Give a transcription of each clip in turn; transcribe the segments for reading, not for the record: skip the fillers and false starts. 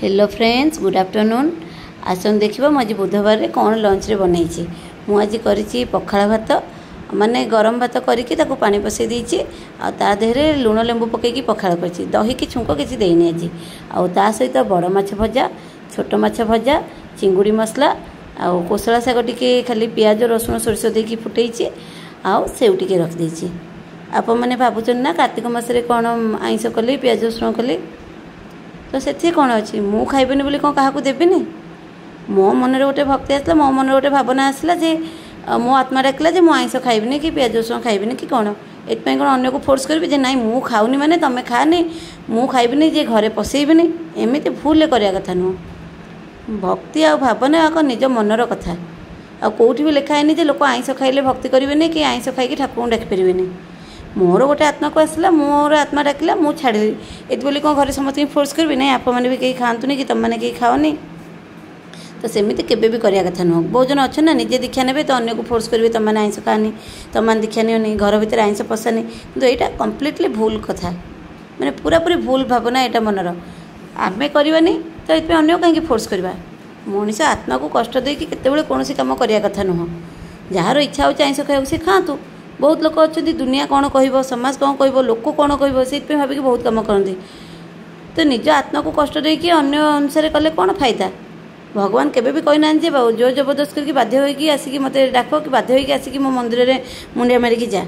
Hello friends, good afternoon. आसन देखिए मुझे बुधवार कौन लंच रे बनई मुझे करी पखाड़ भात माने गरम भात करके पानी पसई देती आ देहरे लुण लेंबू पकईकी पखाड़ कर दही की छुंक किसी देनी आज आ सहित बड़ माछ भजा, छोट माछ भजा, चिंगुड़ी मसला आ कोसला शाग टिके खाली पियाज रसुण सोरिष देकी फुटई आउ सेव टिके रखिदे। आपण मैंने भावुन ना कार्तिक मासरे कौन आइंस कली पियाज रसुण कली तो से कौन अच्छी मु खाइबनी बोली कौन क्या देविनी। मो मन गोटे भक्ति आसला, मो मन गोटे भावना आसला जे मो आत्मा डाकिला जे मु आइंस खाइबनी कि पियाज रसुण खाइबनी कि कौन एपाई कौन अन्य को फोर्स करी जे नाई मु खाऊनी माने तमें खानी मु खाइबनी जे घरे पसईबनी एमती भूल करिया कथा नुह। भक्ति आ भावना आक निज मनर कथा आ कौटी भी लिखाएनि जे लोक आइंस खाइले भक्ति करेंगे कि आइंस खाई ठाकुर डाक पारे। मोर गोटे आत्मा को आसला, मोर आत्मा डाकिला मु छाड़ी ये बोली कौन घर समस्त फोर्स करी ना आप मैंने भी कहीं खातुनि कि तुम मैंने कहीं खाओनी तो सेमती केबे भी करिया कथा नुह। बहुत जन अच्छा ना निजे दीक्षा ने तो अन्य को फोर्स करेंगे तुम मैंने आइंस खानी तुम मैंने दीक्षा नियोनी घर भितर आइंस पशानी तो यहाँ कम्प्लीटली भूल कथा मैंने पूरा पूरी भूल भावना यहाँ मनर आमे करवानी तो ये अन्य कहीं फोर्स करवा। मनीष आत्मा को कष्ट देकी केतेबेले कौन काम करिया कथा नुह। जार इच्छा हो आइंस खाऊ से खातु। बहुत लोक अच्छा दुनिया कौन कह समाज कौन कह लोक कौन कह से भाविक बहुत कम करती तो निज आत्मा को कष्ट देकी अन्य अनुसार कले कौन फायदा। भगवान केबे भी कहना जे जो जबरदस्त करके बाध्य होगी आसिकी मत डाक कि बाध्य होगी आसिकी मो मंदिर में मुंडिया मारिकी जा।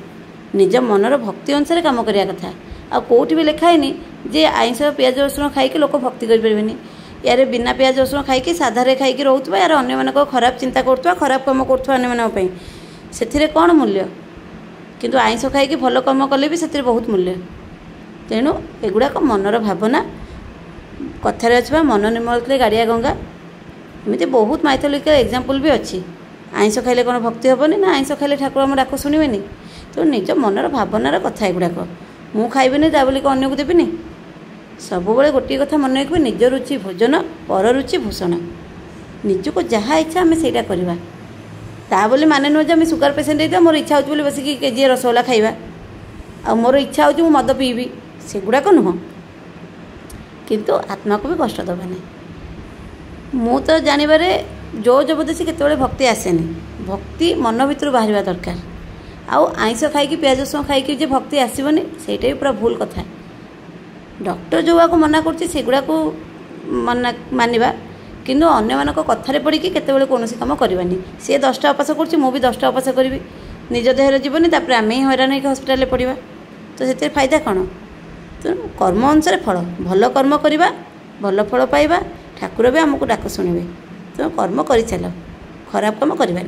निज मनर भक्ति अनुसार काम करिया कथा आ कोठी भी लिखाएनि जे आइंस पियाज रसुण खाई लोक भक्ति करें। यार बिना पियाज रसुण खाई साधारे खाई रोकवा यार अन्य मान खराब चिंता करुवा खराब कम करुवा अन्य से कौन मूल्य किंतु आइंस खाई भल कम कले भी से बहुत मूल्य। तेणु एगुड़ाक मनर भावना कथार अच्छे मन निर्मल गाड़िया गंगा एमती बहुत माइथोलॉजिकल एग्जांपल भी अच्छी। आइंस खाइले कौन भक्ति हेनी ना आइंस खाइले ठाकुर आम डाक शुणवे तो निज मनर भावनार कथा एगुड़ाक मु खाइबनी ता बोली अन्य को देविनी। सब गोटे कथा मन रखिए निज रुचि भोजन पर रुचि भूषण निजको जहाँ इच्छा आम से करवा ता बोली माने नुह जे सुगर पेसेंट होता मोर इच्छा हो बसिक केजी रसगोला खाइबा आ मोर इच्छा हो मद पीबी सेगुड़ाक नुह। किंतु आत्मा को भी कष्ट दबानी मु तो जानवर जो जबरदस्ती केतबेले भक्ति आसेनी। भक्ति मन भितर बाहर दरकार। आउ आइंस खाई पियाज रसुण खाई जे भक्ति आसबनी सेटा भी पूरा भूल कथा। डॉक्टर जो को मना करुड़ा को मना मानवा किंतु अन्य मानक कथार पड़ी केतेबेले कौन काम करवानी। सी 10टा उपास करुँच मु भी 10टा उपास करी निज देहर जीवन तापर आम ही हैरान होकर हस्पिटाल पड़ा तो से फायदा कौन। तो कर्म अनुसार फल भल कर्म करवा भल फल पाइबा ठाकुर भी आमको डाक शुणवे। तो कर्म कर चल खराब कम करवा।